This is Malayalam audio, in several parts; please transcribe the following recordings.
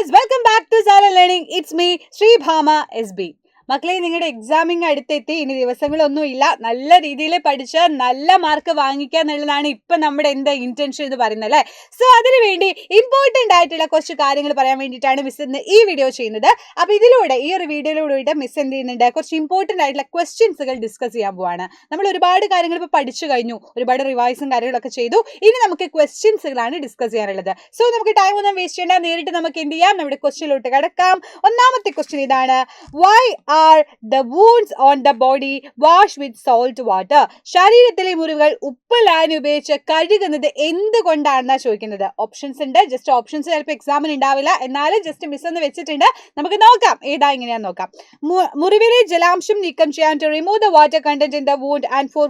viewers, welcome back to Zara Learning. It's me, Sri Bhama SB. മക്കളെ, നിങ്ങളുടെ എക്സാമിങ് അടുത്തെത്തി. ഇനി ദിവസങ്ങളൊന്നും ഇല്ല. നല്ല രീതിയിൽ പഠിച്ച് നല്ല മാർക്ക് വാങ്ങിക്കുക എന്നുള്ളതാണ് ഇപ്പം നമ്മുടെ ഇന്റൻഷൻ എന്ന് പറയുന്നത് അല്ലേ. സോ അതിനു വേണ്ടി ഇമ്പോർട്ടൻ്റ് ആയിട്ടുള്ള കുറച്ച് കാര്യങ്ങൾ പറയാൻ വേണ്ടിയിട്ടാണ് മിസ് ഇന്ന് ഈ വീഡിയോ ചെയ്യുന്നത്. അപ്പോൾ ഇതിലൂടെ ഈ ഒരു വീഡിയോയിലൂടെ മിസ് എന്ത് ചെയ്യുന്നുണ്ട്, കുറച്ച് ഇമ്പോർട്ടൻ്റ് ആയിട്ടുള്ള ക്വസ്റ്റ്യൻസുകൾ ഡിസ്കസ് ചെയ്യാൻ പോവാണ്. നമ്മൾ ഒരുപാട് കാര്യങ്ങൾ ഇപ്പോൾ പഠിച്ചു കഴിഞ്ഞു, ഒരുപാട് റിവൈസും കാര്യങ്ങളൊക്കെ ചെയ്തു. ഇനി നമുക്ക് ക്വസ്റ്റ്യൻസുകളാണ് ഡിസ്കസ് ചെയ്യാനുള്ളത്. സോ നമുക്ക് ടൈം ഒന്നും വേസ്റ്റ് ചെയ്യേണ്ട, നേരിട്ട് നമുക്ക് എന്ത് ചെയ്യാം, നമ്മുടെ ക്വസ്റ്റ്യനിലോട്ട് കിടക്കാം. ഒന്നാമത്തെ ക്വസ്റ്റ്യൻ ഇതാണ്: Y are the wounds on the body washed with salt water? ശരീരത്തിലെ മുറിവുകൾ ഉപ്പ് ലായനി ഉപയോഗിച്ച് കഴുകുന്നത് എന്തുകൊണ്ടാണെന്നാണ് ചോദിക്കുന്നത്. ഓപ്ഷൻസ് ഉണ്ട്. ജസ്റ്റ് ഓപ്ഷൻസ് ചിലപ്പോൾ എക്സാമിന് ഉണ്ടാവില്ല, എന്നാലും ജസ്റ്റ് മിസ് എന്ന് വെച്ചിട്ടുണ്ട്. നമുക്ക് നോക്കാം ഏതാ എങ്ങനെയാന്ന് നോക്കാം. മുറിവിലെ ജലാംശം നീക്കം ചെയ്യാൻ to remove the water content in the wound and for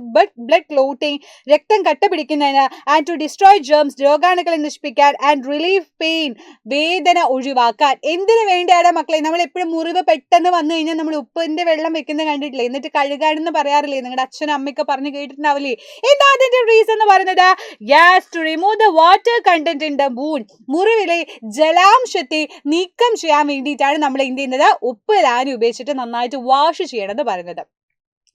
blood clotting, രക്തം കട്ട പിടിക്കുന്നതിന്, and to destroy germs, രോഗാണുക്കളെ നശിപ്പിക്കാൻ, and relieve pain, വേദന ഒഴിവാക്കാൻ. എന്തിനു വേണ്ടിയാണ് മക്കളെ? നമ്മൾ എപ്പോഴും മുറിവ് പെട്ടെന്ന് വന്നു കഴിഞ്ഞാൽ നമ്മൾ ഉപ്പിന്റെ വെള്ളം വെക്കുന്നത് കണ്ടിട്ടില്ലേ, എന്നിട്ട് കഴുകാണെന്ന് പറയാറില്ലേ, നിങ്ങളുടെ അച്ഛനും അമ്മയൊക്കെ പറഞ്ഞു കേട്ടിട്ടുണ്ടാവില്ലേ? എന്താ അതിന്റെ റീസൺ എന്ന് പറയുന്നത്? Yes, to remove the water content in the wound, മുറിവിലെ ജലാംശത്തെ നീക്കം ചെയ്യാൻ വേണ്ടിയിട്ടാണ് നമ്മൾ എന്ത് ചെയ്യുന്നത്, ഉപ്പ് ലായനി ഉപയോഗിച്ചിട്ട് നന്നായിട്ട് വാഷ് ചെയ്യണം എന്ന് പറയുന്നത്.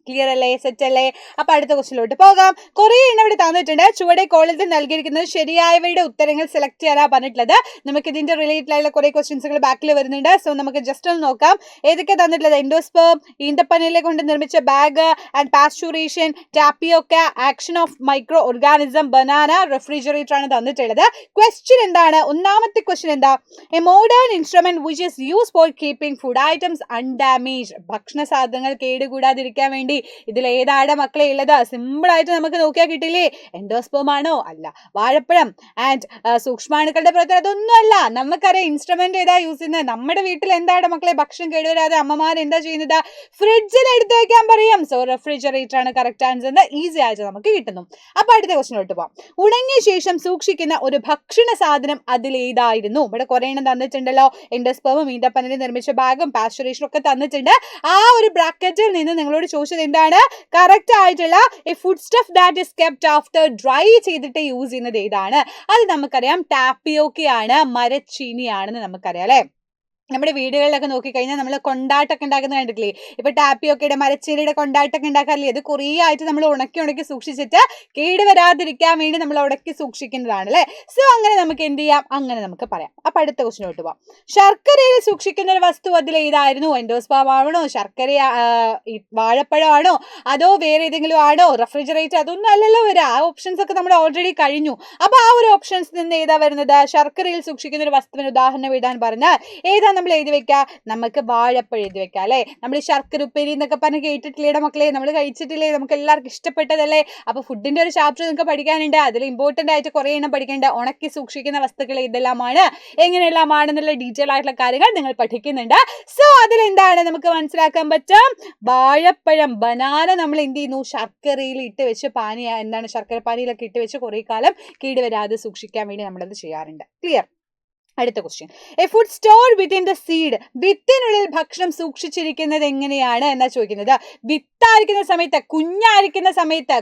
ക്ലിയർ അല്ലേ? സെറ്റ് അല്ലേ? അപ്പൊ അടുത്ത ക്വസ്റ്റിലോട്ട് പോകാം. കുറെ എണ്ണം ഇവിടെ തന്നിട്ടുണ്ട്. ചുവടെ കോളത്തിൽ നൽകിയിരിക്കുന്നത് ശരിയായവയുടെ ഉത്തരങ്ങൾ സെലക്ട് ചെയ്യാനാ പറഞ്ഞിട്ടുള്ളത്. നമുക്ക് ഇതിന്റെ റിലേറ്റഡ് ആയിട്ടുള്ള കുറെ ക്വസ്റ്റ്യൻസുകൾ ബാക്കിൽ വരുന്നുണ്ട്. സോ നമുക്ക് ജസ്റ്റ് ഒന്ന് നോക്കാം ഏതൊക്കെ തന്നിട്ടുള്ളത്. എൻഡോസ്പേം, ഈന്തപ്പനയിലെ കൊണ്ട് നിർമ്മിച്ച bag, and pasteurisation, tapioca, action of micro organism, banana, refrigerator ആണ് തന്നിട്ടുള്ളത്. ക്വസ്റ്റ്യൻ എന്താണ്? ഒന്നാമത്തെ ക്വസ്റ്റ്യൻ എന്താ? A modern instrument which is use for keeping food items undamage, ഭക്ഷണ സാധനങ്ങൾ കേടുകൂടാതിരിക്കാൻ വേണ്ടി ഇതിൽ ഏതാണ് മക്കളെ ഉള്ളത്? സിമ്പിൾ ആയിട്ട് നമുക്ക് നോക്കിയാൽ കിട്ടില്ലേ? എൻഡോസ്പേം ആണോ? അല്ല. വാഴപ്പഴം ആൻഡ് സൂക്ഷ്മാണുക്കളുടെ പ്രവർത്തനം അതൊന്നും അല്ല. നമുക്കറിയാം ഇൻസ്ട്രുമെന്റ് ഏതാ യൂസ് ചെയ്യുന്നത്. നമ്മുടെ വീട്ടിൽ എന്താണ് മക്കളെ ഭക്ഷണം കേടുവരാതെ അമ്മമാർ എന്താ ചെയ്യുന്നത്? ഫ്രിഡ്ജിൽ എടുത്തു വെക്കാൻ പറയും. സോ റെഫ്രിജറേറ്റർ ആണ് കറക്റ്റ് ആൻസർ എന്ന് ഈസി ആയിട്ട് നമുക്ക് കിട്ടുന്നു. അപ്പൊ അടുത്ത ക്വസ്റ്റിനോട്ട് പോവാം. ഉണങ്ങിയ ശേഷം സൂക്ഷിക്കുന്ന ഒരു ഭക്ഷണ സാധനം അതിലേതായിരുന്നു? ഇവിടെ കുറെ എണ്ണം തന്നിട്ടുണ്ടല്ലോ. എൻഡോസ്പേമും ഈന്തപ്പനയിൽ നിർമ്മിച്ച ബാഗും പാസ്ചുറേഷനും ഒക്കെ തന്നിട്ടുണ്ട്. ആ ഒരു ബ്രാക്കറ്റിൽ നിന്ന് നിങ്ങളോട് ചോദിച്ചത് എന്താണ്? കറക്റ്റ് ആയിട്ടുള്ള A food stuff that is kept after dry ചെയ്തിട്ട് യൂസ് ചെയ്യുന്നത് ഏതാണ്? അത് നമുക്കറിയാം ടാപ്പിയോക്കയാണ്, മരച്ചീനിയാണെന്ന് നമുക്കറിയാം അല്ലെ. നമ്മുടെ വീടുകളിലൊക്കെ നോക്കിക്കഴിഞ്ഞാൽ നമ്മൾ കൊണ്ടാട്ടൊക്കെ ഉണ്ടാക്കുന്ന കണ്ടിട്ടില്ലേ? ഇപ്പൊ ടാപ്പിയോക്കയുടെ, മരച്ചീനിയുടെ കൊണ്ടാട്ടൊക്കെ ഉണ്ടാക്കാറില്ലേ? അത് കുറേ ആയിട്ട് നമ്മൾ ഉണക്കി സൂക്ഷിച്ചിട്ട് കേടുവരാതിരിക്കാൻ വേണ്ടി നമ്മൾ ഉണക്കി സൂക്ഷിക്കുന്നതാണ് അല്ലെ. സോ അങ്ങനെ നമുക്ക് എന്ത് ചെയ്യാം, അങ്ങനെ നമുക്ക് പറയാം. അപ്പൊ അടുത്ത ക്വസ്റ്റിനോട്ട് പോവാം. ശർക്കരയിൽ സൂക്ഷിക്കുന്ന ഒരു വസ്തു അതിൽ ഏതായിരുന്നു? എൻഡോസ്പേം ആണോ, ശർക്കര വാഴപ്പഴമാണോ, അതോ വേറെ ഏതെങ്കിലും ആണോ, റെഫ്രിജറേറ്റർ? അതൊന്നും അല്ലല്ലോ വരിക. ആ ഓപ്ഷൻസ് ഒക്കെ നമ്മൾ ഓൾറെഡി കഴിഞ്ഞു. അപ്പൊ ആ ഒരു ഓപ്ഷൻസ് നിന്ന് ഏതാ വരുന്നത്? ശർക്കരയിൽ സൂക്ഷിക്കുന്ന ഒരു വസ്തുവിന് ഉദാഹരണം എഴുതാൻ പറഞ്ഞാൽ ഏതാ നമ്മൾ എഴുതി വെക്കുക? നമുക്ക് വാഴപ്പഴം എഴുതി വെക്കാം അല്ലെ. നമ്മൾ ശർക്കര ഉപ്പേരി എന്നൊക്കെ പറഞ്ഞ് കേട്ടിട്ടില്ലേ മക്കളെ? നമ്മൾ കഴിച്ചിട്ടില്ലേ? നമുക്ക് എല്ലാവർക്കും ഇഷ്ടപ്പെട്ടതല്ലേ? അപ്പൊ ഫുഡിന്റെ ഒരു ചാപ്റ്റർ നിങ്ങൾക്ക് പഠിക്കാനുണ്ട്. അതിൽ ഇമ്പോർട്ടന്റ് ആയിട്ട് കുറെ എണ്ണം പഠിക്കേണ്ട. ഉണക്കി സൂക്ഷിക്കുന്ന വസ്തുക്കൾ ഇതെല്ലാമാണ്, എങ്ങനെയെല്ലാമാണെന്നുള്ള ഡീറ്റെയിൽ ആയിട്ടുള്ള കാര്യങ്ങൾ നിങ്ങൾ പഠിക്കുന്നുണ്ട്. സോ അതിലെന്താണ് നമുക്ക് മനസ്സിലാക്കാൻ പറ്റും? വാഴപ്പഴം, ബനാന നമ്മൾ എന്ത് ചെയ്യുന്നു? ശർക്കരയിൽ ഇട്ട് വെച്ച് എന്താണ് ശർക്കര പാനിയിലൊക്കെ ഇട്ട് വെച്ച് കുറെ കാലം കേടുവരാതെ സൂക്ഷിക്കാൻ വേണ്ടി നമ്മളത് ചെയ്യാറുണ്ട്. ക്ലിയർ? അടുത്ത question. A food stored within the seed, വിത്തിനുള്ളിൽ ഭക്ഷണം സൂക്ഷിച്ചിരിക്കുന്നത് എങ്ങനെയാണ് എന്നാ ചോദിക്കുന്നത്. വിത്തായിരിക്കുന്ന സമയത്ത്, കുഞ്ഞായിരിക്കുന്ന സമയത്ത്,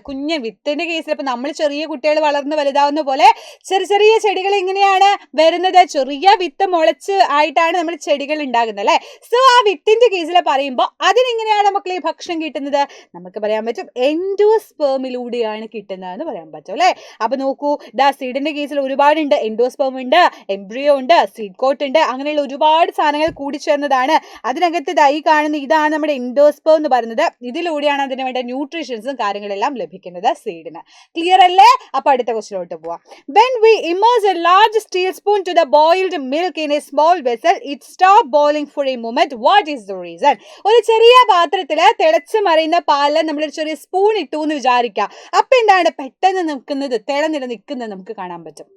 വിത്തിന്റെ കേസിൽ ഇപ്പൊ നമ്മൾ ചെറിയ കുട്ടികൾ വളർന്ന് വലുതാവുന്ന പോലെ ചെറിയ ചെടികൾ എങ്ങനെയാണ് വരുന്നത്? ചെറിയ വിത്ത് മുളച്ച് ആയിട്ടാണ് നമ്മൾ ചെടികൾ ഉണ്ടാകുന്നത് അല്ലെ. സോ ആ വിത്തിന്റെ കേസിൽ പറയുമ്പോൾ അതിനെങ്ങനെയാണ് മക്കളെ ഭക്ഷണം കിട്ടുന്നത്? നമുക്ക് പറയാൻ പറ്റും എൻഡോസ്പേമിലൂടെയാണ് കിട്ടുന്നത് എന്ന് പറയാൻ പറ്റും അല്ലെ. അപ്പൊ നോക്കൂ, സീഡിന്റെ കേസിൽ ഒരുപാടുണ്ട്. എൻഡോസ്പേം ഉണ്ട്, എംബ്രിയോ ഉണ്ട്, സീഡ് കോട്ട് ഉണ്ട്, അങ്ങനെയുള്ള ഒരുപാട് സാധനങ്ങൾ കൂടിച്ചേർന്നതാണ്. അതിനകത്ത് ഈ കാണുന്ന ഇതാണ് നമ്മുടെ എൻഡോസ്പേം എന്ന് പറയുന്നത്. ഇതിലൂടെയാണ് അതിന് വേണ്ട ന്യൂട്രീഷൻസും കാര്യങ്ങളെല്ലാം ലഭിക്കുന്നത് സീഡിന്. ക്ലിയർ അല്ലേ? അപ്പൊ അടുത്ത ക്വസ്റ്റ്യനിലോട്ട് പോവാം. When we immerse a large steel spoon to the boiled milk in a small vessel, it stop boiling for a moment. What is the reason? ഒരു ചെറിയ പാത്രത്തില് തിളച്ച് മറിയുന്ന പാലിൽ നമ്മളൊരു ചെറിയ സ്പൂൺ ഇട്ടു എന്ന് വിചാരിക്കുക. അപ്പൊ എന്താണ് പെട്ടെന്ന് നിൽക്കുന്നത് നമുക്ക് കാണാൻ പറ്റും.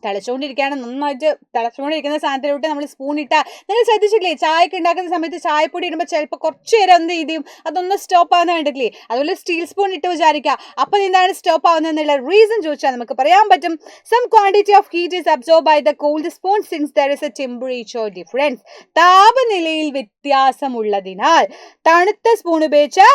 തിളച്ചുകൊണ്ടിരിക്കുകയാണ്, നന്നായിട്ട് തിളച്ചുകൊണ്ടിരിക്കുന്ന സാധനത്തിലോട്ട് നമ്മൾ സ്പൂൺ ഇട്ടാൽ നിങ്ങൾ ശ്രദ്ധിച്ചില്ലേ? ചായക്ക് ഉണ്ടാക്കുന്ന സമയത്ത് ചായപ്പൊടി ഇടുമ്പോൾ ചിലപ്പോൾ കുറച്ച് നേരം എന്ത് ചെയ്യും, അതൊന്ന് സ്റ്റോപ്പ് ആവുന്ന കണ്ടിട്ടില്ലേ? അതുപോലെ സ്റ്റീൽ സ്പൂൺ ഇട്ട് വിചാരിക്കുക. അപ്പോൾ എന്താണ് സ്റ്റോപ്പ് ആവുന്നതെന്നുള്ള റീസൺ ചോദിച്ചാൽ നമുക്ക് പറയാൻ പറ്റും. Some quantity of heat is absorb by the cold spoon since there is a temperature difference. താപനിലയിൽ വ്യത്യാസമുള്ളതിനാൽ തണുത്ത സ്പൂൺ ഉപയോഗിച്ച്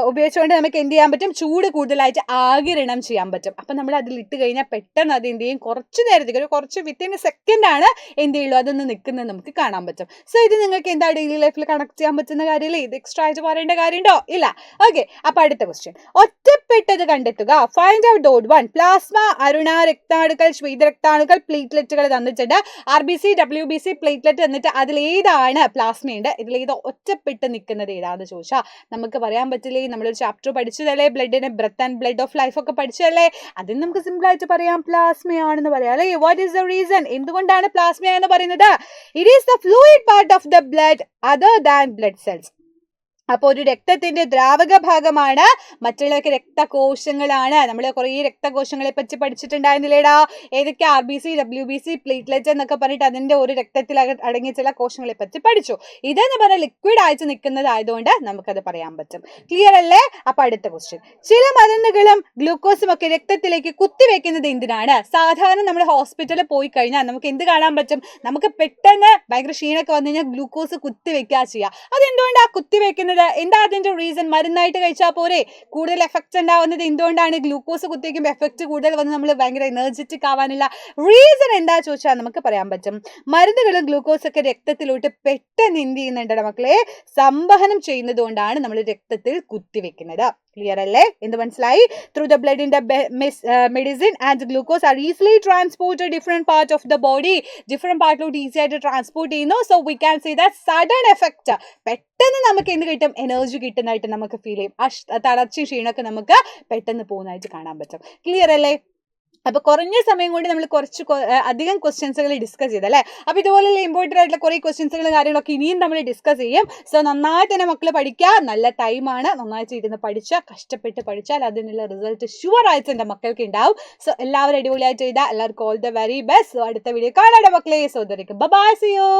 ഉപയോഗിച്ചുകൊണ്ട് നമുക്ക് എന്ത് ചെയ്യാൻ പറ്റും, ചൂട് കൂടുതലായിട്ട് ആഗിരണം ചെയ്യാൻ പറ്റും. അപ്പം നമ്മൾ അതിൽ ഇട്ട് കഴിഞ്ഞാൽ പെട്ടെന്ന് അത് എന്ത് ചെയ്യും, കുറച്ച് നേരത്തേക്ക് കുറച്ച് വിത്തിൻ സെക്കൻഡ് ആണ് എന്ത് ചെയ്യുള്ളൂ അതൊന്ന് നിൽക്കുന്നത് നമുക്ക് കാണാൻ പറ്റും. സോ ഇത് നിങ്ങൾക്ക് എന്താ ഡെയിലി ലൈഫിൽ കണക്ട് ചെയ്യാൻ പറ്റുന്ന കാര്യമില്ല, ഇത് എക്സ്ട്രാ ആയിട്ട് പറയേണ്ട കാര്യമുണ്ടോ, ഇല്ല. ഓക്കെ, അപ്പൊ അടുത്ത ക്വസ്റ്റ്യൻ, ഒറ്റപ്പെട്ടത് കണ്ടെത്തുക. Find out dot 1. പ്ലാസ്മ, അരുണ, രക്താണുക്കൾ, ശ്വേതരക്താണുക്കൾ, പ്ലേറ്റ്ലെറ്റുകൾ തന്നിട്ടുണ്ട്. RBC, WBC, പ്ലേറ്റ്ലെറ്റ് എന്നിട്ട് അതിലേതാണ് പ്ലാസ്മയുണ്ട്, ഇതിലേത് ഒറ്റപ്പെട്ട് നിൽക്കുന്നത് ഏതാണെന്ന് ചോദിച്ചാൽ നമുക്ക് പറയാൻ പറ്റില്ലേ, നമ്മളൊരു ചാപ്റ്റർ പഠിച്ചതല്ലേ, ബ്ലഡിന് breath and blood of life ഒക്കെ പഠിച്ചതല്ലേ, അതിന് നമുക്ക് സിമ്പിൾ ആയിട്ട് പറയാം പ്ലാസ്മയാണെന്ന് പറയാം അല്ലേ. വാട്ട് ഈസ് ദ റീസൺ, എന്തുകൊണ്ടാണ് പ്ലാസ്മ എന്ന് പറയുന്നത്? It is the fluid part of the blood other than blood cells. അപ്പോൾ ഒരു രക്തത്തിന്റെ ദ്രാവക ഭാഗമാണ്, മറ്റുള്ളവർക്ക് രക്തകോശങ്ങളാണ്. നമ്മൾ കുറേ രക്തകോശങ്ങളെ പറ്റി പഠിച്ചിട്ടുണ്ടായിരുന്നില്ലേടാ, ഏതൊക്കെ RBC, WBC, പ്ലേറ്റ്ലെറ്റ് എന്നൊക്കെ പറഞ്ഞിട്ട് അതിന്റെ ഒരു രക്തത്തിൽ അടങ്ങിയ ചില കോശങ്ങളെ പറ്റി പഠിച്ചു. ഇതെന്ന് പറഞ്ഞാൽ ലിക്വിഡ് ആയിട്ട് നിൽക്കുന്നതായതുകൊണ്ട് നമുക്കത് പറയാൻ പറ്റും. ക്ലിയർ അല്ലേ? അപ്പൊ അടുത്ത ക്വസ്റ്റ്യൻ, ചില മരുന്നുകളും ഗ്ലൂക്കോസും ഒക്കെ രക്തത്തിലേക്ക് കുത്തിവെക്കുന്നത് എന്തിനാണ്? സാധാരണ നമ്മൾ ഹോസ്പിറ്റലിൽ പോയി കഴിഞ്ഞാൽ നമുക്ക് എന്ത് കാണാൻ പറ്റും, നമുക്ക് പെട്ടെന്ന് ഭയങ്കര ക്ഷീണമൊക്കെ വന്നു കഴിഞ്ഞാൽ ഗ്ലൂക്കോസ് കുത്തിവെക്കുക ചെയ്യുക. അതെന്തുകൊണ്ടാണ് കുത്തിവെക്കുന്നത്? എന്താ അതിന്റെ റീസൺ? മരുന്നായിട്ട് കഴിച്ചാൽ പോരെ, കൂടുതൽ എഫക്റ്റ് ഉണ്ടാവുന്നത് എന്തുകൊണ്ടാണ്? ഗ്ലൂക്കോസ് കുത്തിവെക്കുമ്പോൾ എഫക്റ്റ് കൂടുതൽ വന്ന് നമ്മൾ ഭയങ്കര എനർജറ്റിക് ആവാനുള്ള റീസൺ എന്താ ചോദിച്ചാൽ നമുക്ക് പറയാൻ പറ്റും, മരുന്നുകളും ഗ്ലൂക്കോസ് ഒക്കെ രക്തത്തിലോട്ട് പെട്ടെന്ന് എന്ത് ചെയ്യുന്നുണ്ട് മക്കളെ, സംവഹനം ചെയ്യുന്നത് കൊണ്ടാണ് നമ്മൾ രക്തത്തിൽ കുത്തിവെക്കുന്നത്. ക്ലിയർ അല്ലേ? എന്ത് മനസ്സിലായി? Through the blood in the medicine and glucose are easily transport different part of the body, different പാർട്ടിലോട്ട് ഈസി ആയിട്ട് ട്രാൻസ്പോർട്ട് ചെയ്യുന്നു. So we can see that sudden effect, പെട്ടെന്ന് നമുക്ക് എന്ത് കിട്ടും, എനർജി കിട്ടുന്നതായിട്ട് നമുക്ക് ഫീൽ ചെയ്യും. ആ തളർച്ചയും ക്ഷീണമൊക്കെ നമുക്ക് പെട്ടെന്ന് പോകുന്നതായിട്ട് കാണാൻ പറ്റും. ക്ലിയർ അല്ലേ? അപ്പൊ കുറഞ്ഞ സമയം കൊണ്ട് നമ്മൾ കുറച്ച് അധികം ക്വസ്റ്റ്യൻസുകൾ ഡിസ്കസ് ചെയ്തല്ലേ. അപ്പൊ ഇതുപോലെയുള്ള ഇമ്പോർട്ടൻ്റ് ആയിട്ടുള്ള കുറേ ക്വസ്റ്റ്യൻസുകളും കാര്യങ്ങളൊക്കെ ഇനിയും നമ്മൾ ഡിസ്കസ് ചെയ്യും. സോ നന്നായിട്ട് തന്നെ മക്കൾ പഠിക്കുക, നല്ല ടൈമാണ്, നന്നായിട്ട് ഇരുന്ന് പഠിച്ചാൽ, കഷ്ടപ്പെട്ട് പഠിച്ചാൽ അതിനുള്ള റിസൾട്ട് ഷുവർ ആയിട്ട് എൻ്റെ മക്കൾക്ക് ഉണ്ടാവും. സോ എല്ലാവരും അടിപൊളിയായിട്ട് ചെയ്താൽ എല്ലാവർക്കും all the very best. So അടുത്ത വീഡിയോ കാണാം മക്കളെ. So bye, see U.